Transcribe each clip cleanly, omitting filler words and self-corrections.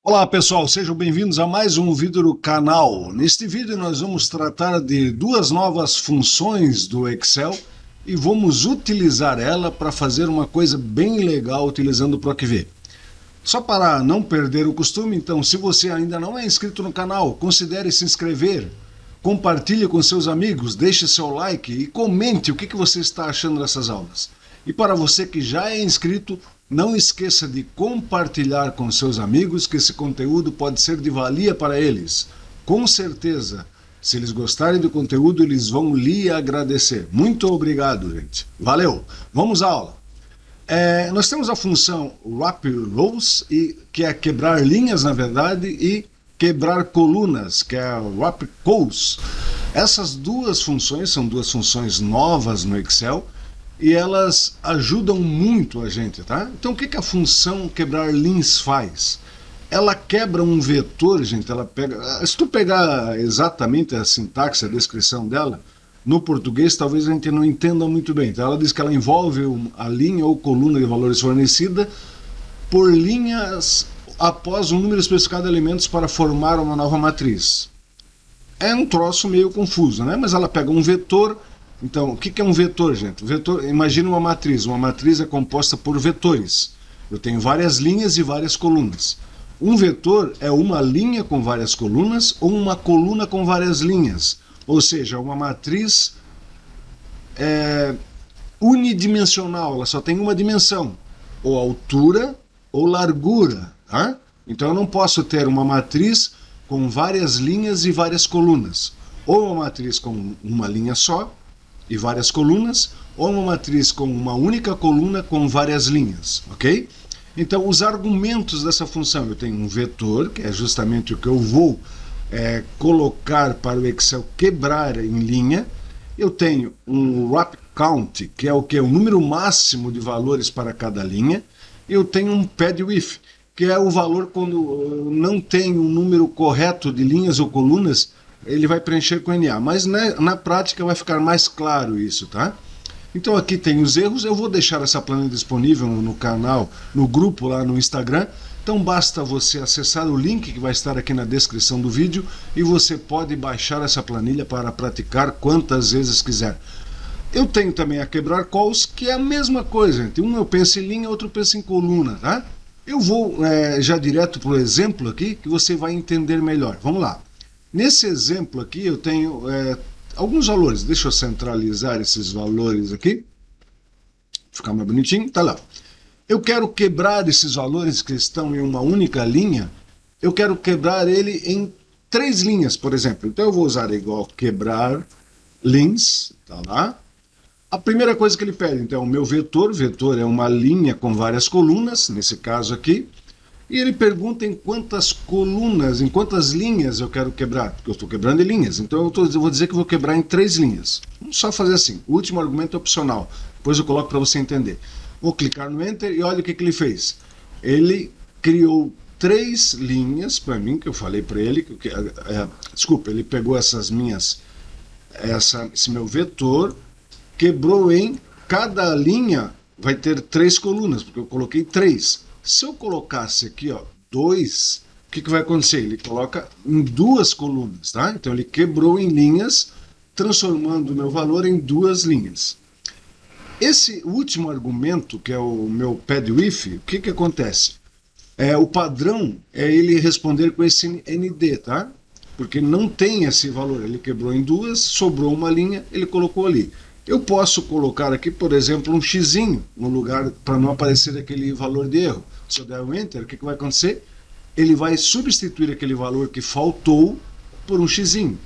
Olá pessoal, sejam bem-vindos a mais um vídeo do canal. Neste vídeo nós vamos tratar de duas novas funções do Excel e vamos utilizar ela para fazer uma coisa bem legal utilizando o PROC-V. Só para não perder o costume, então, se você ainda não é inscrito no canal, considere se inscrever, compartilhe com seus amigos, deixe seu like e comente o que você está achando dessas aulas. E para você que já é inscrito, não esqueça de compartilhar com seus amigos, que esse conteúdo pode ser de valia para eles. Com certeza, se eles gostarem do conteúdo, eles vão lhe agradecer. Muito obrigado, gente. Valeu! Vamos à aula. Nós temos a função Wrap Rows, que é quebrar linhas, na verdade, e quebrar colunas, que é Wrap Columns. Essas duas funções são duas funções novas no Excel, e elas ajudam muito a gente, tá? Então o que a função quebrar lins faz? Ela quebra um vetor, gente, ela pega... Se tu pegar exatamente a sintaxe, a descrição dela, no português talvez a gente não entenda muito bem. Então ela diz que ela envolve a linha ou coluna de valores fornecida por linhas após um número especificado de elementos para formar uma nova matriz. É um troço meio confuso, né? Mas ela pega um vetor. Então, o que é um vetor, gente? Vetor, imagina uma matriz. Uma matriz é composta por vetores. Eu tenho várias linhas e várias colunas. Um vetor é uma linha com várias colunas ou uma coluna com várias linhas. Ou seja, uma matriz unidimensional, ela só tem uma dimensão, ou altura ou largura. Tá? Então eu não posso ter uma matriz com várias linhas e várias colunas. Ou uma matriz com uma linha só e várias colunas, ou uma matriz com uma única coluna com várias linhas, ok? Então, os argumentos dessa função, eu tenho um vetor, que é justamente o que eu vou colocar para o Excel quebrar em linha. Eu tenho um wrap count, que é o que? O número máximo de valores para cada linha. Eu tenho um pad width, que é o valor quando não tem um número correto de linhas ou colunas, ele vai preencher com NA, mas na prática vai ficar mais claro isso, tá? Então aqui tem os erros, eu vou deixar essa planilha disponível no canal, no grupo lá no Instagram, então basta você acessar o link que vai estar aqui na descrição do vídeo e você pode baixar essa planilha para praticar quantas vezes quiser. Eu tenho também a quebrar calls, que é a mesma coisa, gente. Um eu penso em linha, outro penso em coluna, tá? Eu vou já direto para o exemplo aqui, que você vai entender melhor. Vamos lá. Nesse exemplo aqui eu tenho alguns valores. Deixa eu centralizar esses valores aqui. Ficar mais bonitinho. Tá lá. Eu quero quebrar esses valores que estão em uma única linha. Eu quero quebrar ele em 3 linhas, por exemplo. Então eu vou usar igual quebrar lins. Tá lá. A primeira coisa que ele pede, então, é o meu vetor. Vetor é uma linha com várias colunas, nesse caso aqui. E ele pergunta em quantas colunas, em quantas linhas eu quero quebrar, porque eu estou quebrando em linhas. Então eu vou dizer que eu vou quebrar em 3 linhas. Vamos só fazer assim, o último argumento é opcional, depois eu coloco para você entender. Vou clicar no Enter e olha o que ele fez. Ele criou 3 linhas para mim, que eu falei para ele, desculpa, ele pegou essas minhas, esse meu vetor, quebrou em cada linha, vai ter 3 colunas, porque eu coloquei 3. Se eu colocasse aqui, ó, 2, o que vai acontecer? Ele coloca em 2 colunas, tá? Então ele quebrou em linhas, transformando o meu valor em 2 linhas. Esse último argumento, que é o meu pad width, o que acontece? O padrão é ele responder com esse ND, tá? Porque não tem esse valor, ele quebrou em 2, sobrou uma linha, ele colocou ali. Eu posso colocar aqui, por exemplo, um xzinho no lugar, para não aparecer aquele valor de erro. Se eu der um Enter, o que vai acontecer? Ele vai substituir aquele valor que faltou por um xzinho.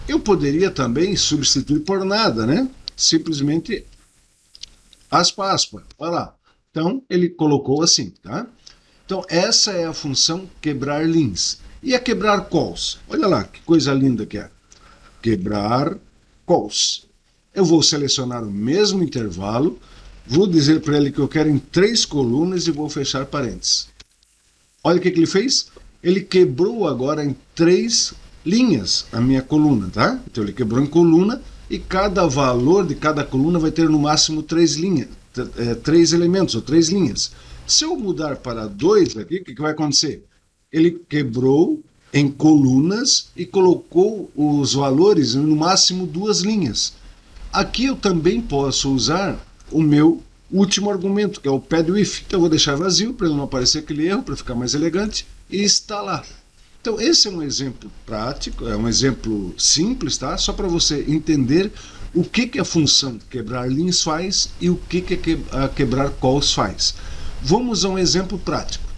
Eu poderia também substituir por nada, né? Simplesmente aspa, aspa. Olha lá. Então, ele colocou assim, tá? Então, essa é a função quebrar lins. E a quebrar calls? Olha lá, que coisa linda que é. Quebrar calls. Eu vou selecionar o mesmo intervalo, vou dizer para ele que eu quero em 3 colunas e vou fechar parênteses. Olha o que ele fez. Ele quebrou agora em 3 linhas a minha coluna, tá? Então ele quebrou em coluna e cada valor de cada coluna vai ter no máximo 3 linhas, 3 elementos ou 3 linhas. Se eu mudar para 2 aqui, o que vai acontecer? ele quebrou em colunas e colocou os valores no máximo 2 linhas. Aqui eu também posso usar o meu último argumento, que é o pad with. Então eu vou deixar vazio para não aparecer aquele erro, para ficar mais elegante, e está lá. Então esse é um exemplo prático, é um exemplo simples, tá? Só para você entender o que a função quebrar lins faz e o que a quebrar calls faz. Vamos a um exemplo prático.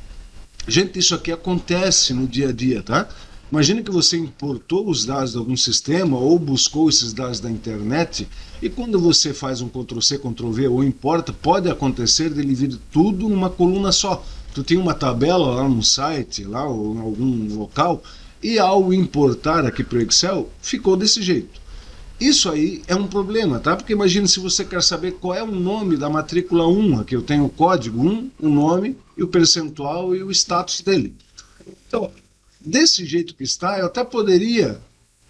Gente, isso aqui acontece no dia a dia, tá? Imagine que você importou os dados de algum sistema ou buscou esses dados da internet e quando você faz um Ctrl+C, Ctrl+V ou importa, pode acontecer de ele vir tudo numa coluna só. Tu tem uma tabela lá no site, lá ou em algum local, e ao importar aqui para o Excel, ficou desse jeito. Isso aí é um problema, tá? Porque imagine se você quer saber qual é o nome da matrícula 1, aqui eu tenho o código 1, o nome, e o percentual e o status dele. Então, desse jeito que está, eu até poderia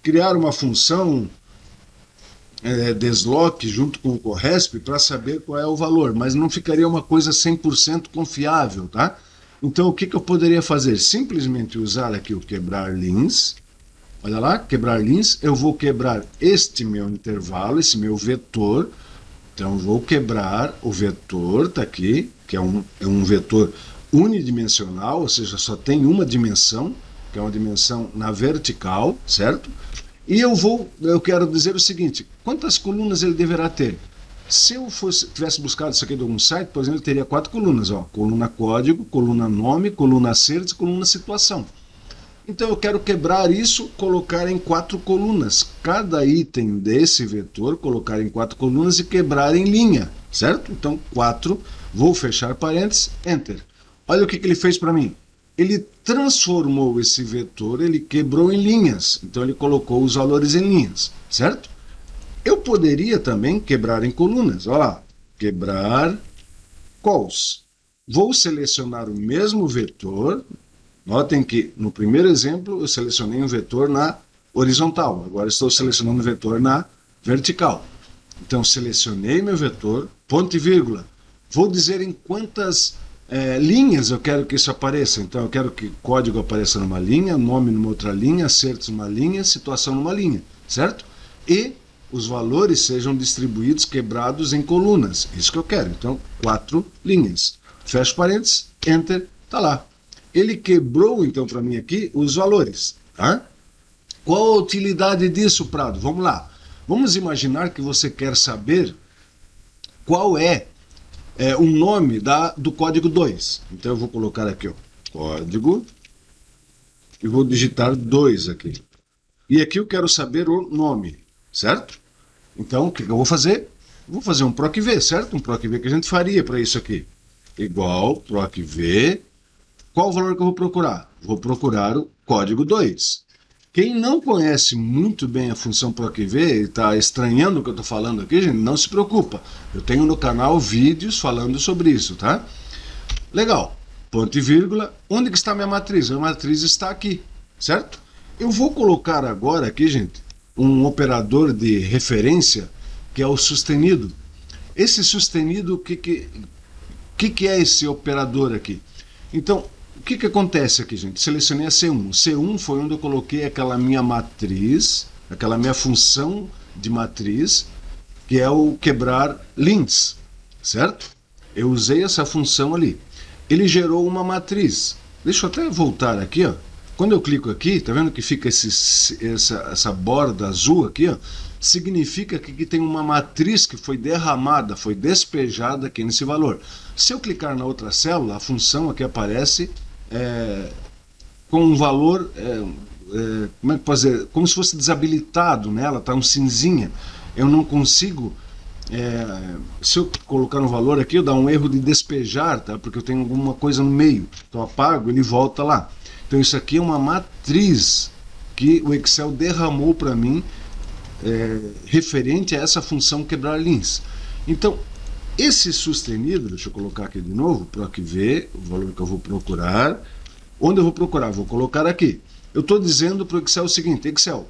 criar uma função desloc junto com o corresp para saber qual é o valor, mas não ficaria uma coisa 100% confiável, tá? Então, o que eu poderia fazer? Simplesmente usar aqui o quebrar lins. Olha lá, quebrar lins, eu vou quebrar este meu intervalo, esse meu vetor. Então, vou quebrar o vetor, tá aqui, que é um vetor unidimensional, ou seja, só tem uma dimensão, que é uma dimensão na vertical, certo? E eu quero dizer o seguinte, quantas colunas ele deverá ter? Se eu tivesse buscado isso aqui de algum site, por exemplo, ele teria 4 colunas, ó, coluna código, coluna nome, coluna acertos, coluna situação. Então eu quero quebrar isso, colocar em 4 colunas. Cada item desse vetor, colocar em 4 colunas e quebrar em linha, certo? Então 4, vou fechar parênteses, Enter. Olha o que ele fez para mim. Ele transformou esse vetor, ele quebrou em linhas. Então ele colocou os valores em linhas, certo? Eu poderia também quebrar em colunas. Olha lá, quebrar calls. Vou selecionar o mesmo vetor. Notem que no primeiro exemplo eu selecionei um vetor na horizontal, agora estou selecionando um vetor na vertical. Então selecionei meu vetor, ponto e vírgula. Vou dizer em quantas linhas eu quero que isso apareça. Então eu quero que código apareça numa linha, nome numa outra linha, acertos numa linha, situação numa linha, certo? E os valores sejam distribuídos, quebrados em colunas. Isso que eu quero. Então 4 linhas. Fecho parênteses, Enter, tá lá. Ele quebrou, então, para mim aqui, os valores. Tá? Qual a utilidade disso, Prado? Vamos lá. Vamos imaginar que você quer saber qual é o nome do código 2. Então, eu vou colocar aqui, ó, código, e vou digitar 2 aqui. E aqui eu quero saber o nome, certo? Então, o que eu vou fazer? Vou fazer um proc-v, certo? Um proc-v que a gente faria para isso aqui. Igual, proc-v. Qual o valor que eu vou procurar? Vou procurar o código 2. Quem não conhece muito bem a função proc-v e está estranhando o que eu estou falando aqui, gente, não se preocupa. Eu tenho no canal vídeos falando sobre isso, tá? Legal. Ponto e vírgula. Onde que está a minha matriz? A matriz está aqui, certo? Eu vou colocar agora aqui, gente, um operador de referência, que é o sustenido. Esse sustenido, o que é esse operador aqui? Então, o que acontece aqui, gente? Selecionei a C1. C1 foi onde eu coloquei aquela minha matriz, aquela minha função de matriz, que é o quebrar lins, certo? Eu usei essa função ali. Ele gerou uma matriz. Deixa eu até voltar aqui, ó. Quando eu clico aqui, tá vendo que fica essa borda azul aqui, ó? Significa que aqui tem uma matriz que foi derramada, foi despejada aqui nesse valor. Se eu clicar na outra célula, a função aqui aparece com um valor, como é que posso dizer? Como se fosse desabilitado nela, está um cinzinha. Eu não consigo, se eu colocar um valor aqui, eu dá um erro de despejar, tá? Porque eu tenho alguma coisa no meio. Então apago, ele volta lá. Então isso aqui é uma matriz que o Excel derramou para mim, referente a essa função quebrar lins. Então, esse sustenido, deixa eu colocar aqui de novo, proc-v, o valor que eu vou procurar. Onde eu vou procurar? Vou colocar aqui. Eu estou dizendo para o Excel o seguinte, Excel,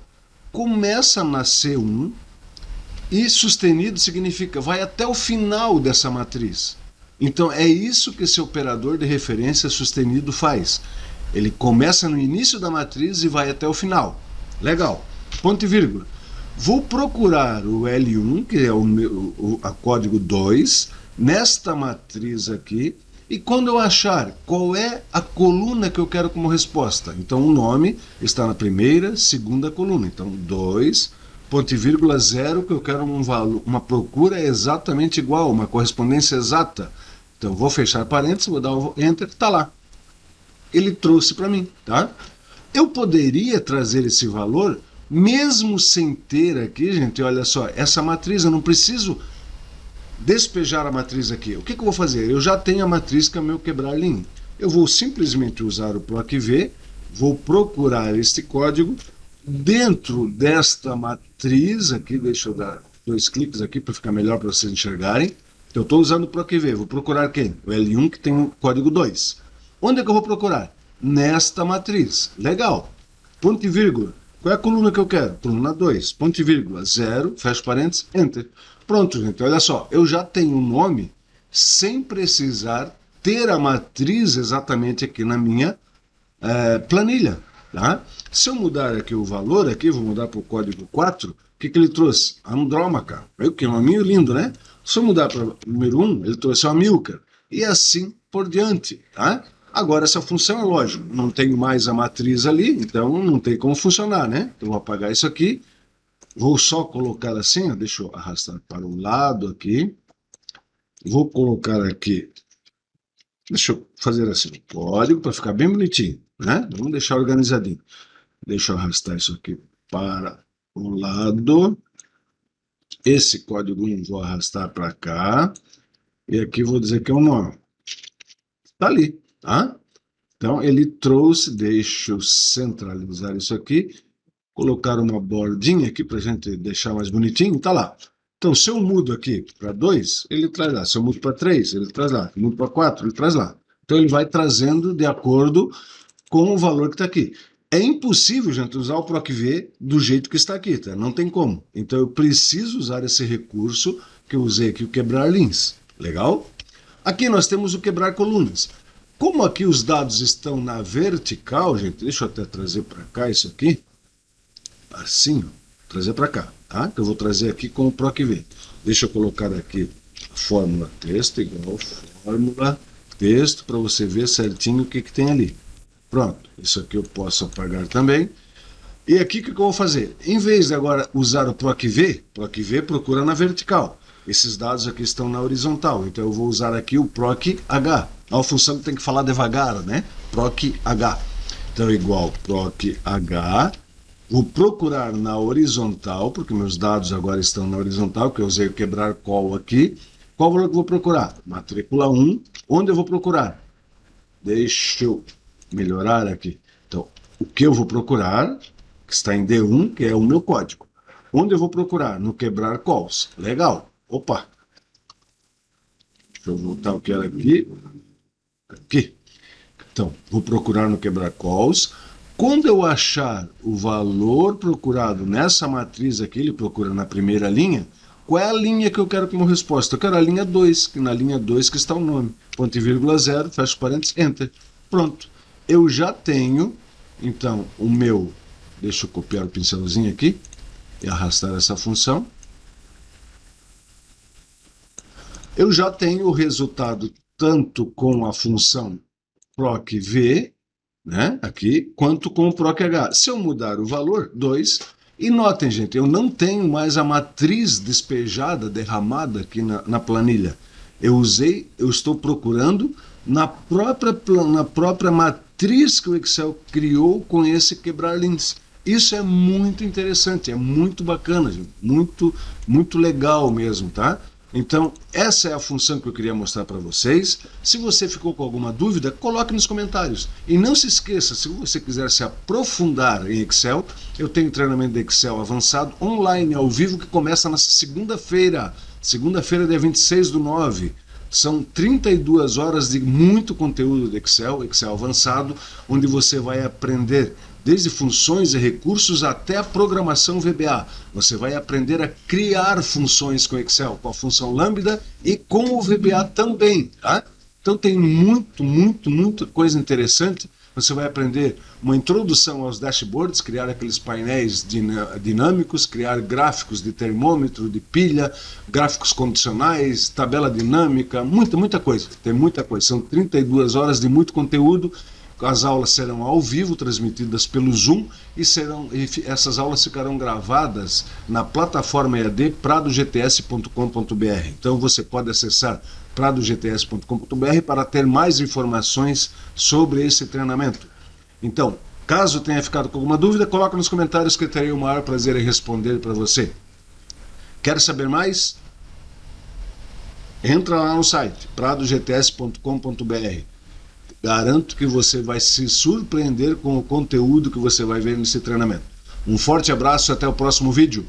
começa na C1 e sustenido significa vai até o final dessa matriz. Então, é isso que esse operador de referência sustenido faz. Ele começa no início da matriz e vai até o final. Legal. Ponto e vírgula. Vou procurar o L1, que é a código 2, nesta matriz aqui, e quando eu achar qual é a coluna que eu quero como resposta, então o nome está na primeira, segunda coluna. Então 2, ponto e vírgula 0, que eu quero uma procura exatamente igual, uma correspondência exata. Então vou fechar parênteses, vou dar o Enter, está lá. Ele trouxe para mim, tá? Eu poderia trazer esse valor mesmo sem ter aqui, gente, olha só, essa matriz, eu não preciso despejar a matriz aqui. O que eu vou fazer? Eu já tenho a matriz que é o meu quebrar linha. Eu vou simplesmente usar o PROC-V, vou procurar este código dentro desta matriz aqui, deixa eu dar 2 cliques aqui para ficar melhor para vocês enxergarem. Eu estou usando o PROC-V, vou procurar quem? O L1, que tem o código 2. Onde é que eu vou procurar? Nesta matriz. Legal. Ponto e vírgula. Qual é a coluna que eu quero? Coluna 2. Ponto e vírgula. 0, fecha parênteses, Enter. Pronto, gente. Olha só. Eu já tenho um nome sem precisar ter a matriz exatamente aqui na minha planilha. Tá? Se eu mudar aqui o valor, aqui, vou mudar para o código 4, o que ele trouxe? Andrômaca. Que nominho lindo, né? Se eu mudar para o número 1, ele trouxe o Amilcar. E assim por diante. Tá? Agora, essa função é lógico, não tenho mais a matriz ali, então não tem como funcionar, né? Então, vou apagar isso aqui, vou só colocar assim, ó, deixa eu arrastar para o lado aqui, vou colocar aqui, deixa eu fazer assim, o código para ficar bem bonitinho, né? Vamos deixar organizadinho. Deixa eu arrastar isso aqui para o lado, esse código vou arrastar para cá, e aqui vou dizer que é o nome. Tá ali. Tá? Então, ele trouxe, deixa eu centralizar isso aqui, colocar uma bordinha aqui para a gente deixar mais bonitinho, tá lá. Então, se eu mudo aqui para 2, ele traz lá. Se eu mudo para 3, ele traz lá. Se eu mudo para 4, ele traz lá. Então, ele vai trazendo de acordo com o valor que está aqui. É impossível, gente, usar o PROC-V do jeito que está aqui, tá? Não tem como. Então, eu preciso usar esse recurso que eu usei aqui, o quebrar linhas. Legal? Aqui nós temos o quebrar colunas. Como aqui os dados estão na vertical, gente, deixa eu até trazer para cá isso aqui, assim, ó, trazer para cá, tá? Que eu vou trazer aqui com o PROC-V. Deixa eu colocar aqui a fórmula texto, igual fórmula texto, para você ver certinho o que tem ali. Pronto, isso aqui eu posso apagar também. E aqui o que eu vou fazer? Em vez de agora usar o PROC-V, PROC-V procura na vertical. Esses dados aqui estão na horizontal, então eu vou usar aqui o PROC-H. É uma função que tem que falar devagar, né? PROC-H. Então, igual PROC-H. Vou procurar na horizontal, porque meus dados agora estão na horizontal, que eu usei o quebrar call aqui. Qual o valor que eu vou procurar? Matrícula 1. Onde eu vou procurar? Deixa eu melhorar aqui. Então, o que eu vou procurar, que está em D1, que é o meu código. Onde eu vou procurar? No quebrar calls. Legal. Opa! Deixa eu voltar o que era aqui. Aqui. Então, vou procurar no quebrar calls. Quando eu achar o valor procurado nessa matriz aqui, ele procura na primeira linha, qual é a linha que eu quero como resposta? Eu quero a linha 2, que na linha 2 que está o nome. Ponto e vírgula 0, fecha parênteses, Enter. Pronto. Eu já tenho, então, o meu... Deixa eu copiar o pincelzinho aqui e arrastar essa função. Eu já tenho o resultado tanto com a função PROC-V, né, aqui, quanto com o PROC-H. Se eu mudar o valor, 2, e notem, gente, eu não tenho mais a matriz despejada, derramada aqui na planilha. Eu estou procurando na própria matriz que o Excel criou com esse quebrar linhas. Isso é muito interessante, é muito bacana, gente, muito legal mesmo, tá? Então, essa é a função que eu queria mostrar para vocês. Se você ficou com alguma dúvida, coloque nos comentários. E não se esqueça, se você quiser se aprofundar em Excel, eu tenho treinamento de Excel avançado online, ao vivo, que começa nessa segunda-feira. Segunda-feira, dia 26/9. São 32 horas de muito conteúdo de Excel, Excel avançado, onde você vai aprender desde funções e recursos até a programação VBA. Você vai aprender a criar funções com Excel, com a função Lambda e com o VBA também, tá? Então tem muita coisa interessante você vai aprender uma introdução aos dashboards, criar aqueles painéis dinâmicos, criar gráficos de termômetro, de pilha, gráficos condicionais, tabela dinâmica, muita coisa, tem muita coisa. São 32 horas de muito conteúdo. As aulas serão ao vivo, transmitidas pelo Zoom, e essas aulas ficarão gravadas na plataforma EAD pradogts.com.br. Então você pode acessar pradogts.com.br para ter mais informações sobre esse treinamento. Então, caso tenha ficado com alguma dúvida, coloque nos comentários que eu terei o maior prazer em responder para você. Quer saber mais? Entra lá no site pradogts.com.br. Garanto que você vai se surpreender com o conteúdo que você vai ver nesse treinamento. Um forte abraço e até o próximo vídeo.